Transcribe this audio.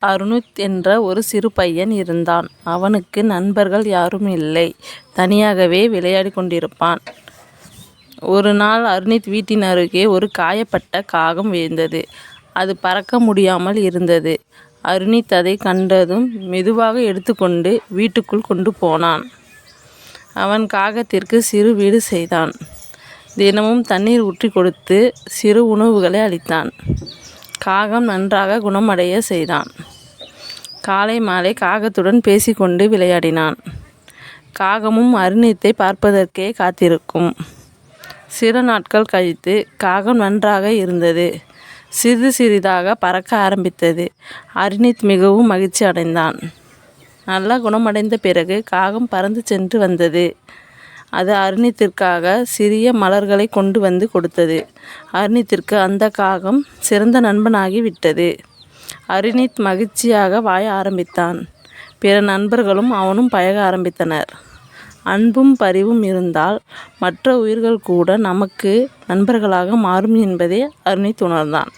அருணித் என்ற ஒரு சிறு பையன் இருந்தான். அவனுக்கு நண்பர்கள் யாரும் இல்லை. தனியாகவே விளையாடிக் கொண்டிருப்பான். ஒரு நாள் அருணித் வீட்டின் அருகே ஒரு காயப்பட்ட காகம் விழுந்தது. அது பறக்க முடியாமல் இருந்தது. அருணித் அதை கண்டதும் மெதுவாக எடுத்துக்கொண்டு வீட்டுக்குள் கொண்டு போனான். அவன் காகத்திற்கு சிறு வீடு செய்தான். தினமும் தண்ணீர் ஊற்றி கொடுத்து சிறு உணவுகளை அளித்தான். காகம் நன்றாக குணமடைய செய்தான். காலை மாலை காகத்துடன் பேசிக்கொண்டு விளையாடினான். காகமும் அருணித்தை பார்ப்பதற்கே காத்திருக்கும். சில நாட்கள் கழித்து காகம் நன்றாக இருந்தது. சிறிது சிறிதாக பறக்க ஆரம்பித்தது. அருணித் மிகவும் மகிழ்ச்சி அடைந்தான். நல்லா குணமடைந்த பிறகு காகம் பறந்து சென்று வந்தது. அது அருணித்திற்காக சிறிய மலர்களை கொண்டு வந்து கொடுத்தது. அருணித்திற்கு அந்த காகம் சிறந்த நண்பனாகி விட்டது. அருணித் மகிழ்ச்சியாக வாழ ஆரம்பித்தான். பிற நண்பர்களும் அவனும் பழக ஆரம்பித்தனர். அன்பும் பரிவும் இருந்தால் மற்ற உயிர்கள் கூட நமக்கு நண்பர்களாக மாறும் என்பதை அருணித் உணர்ந்தான்.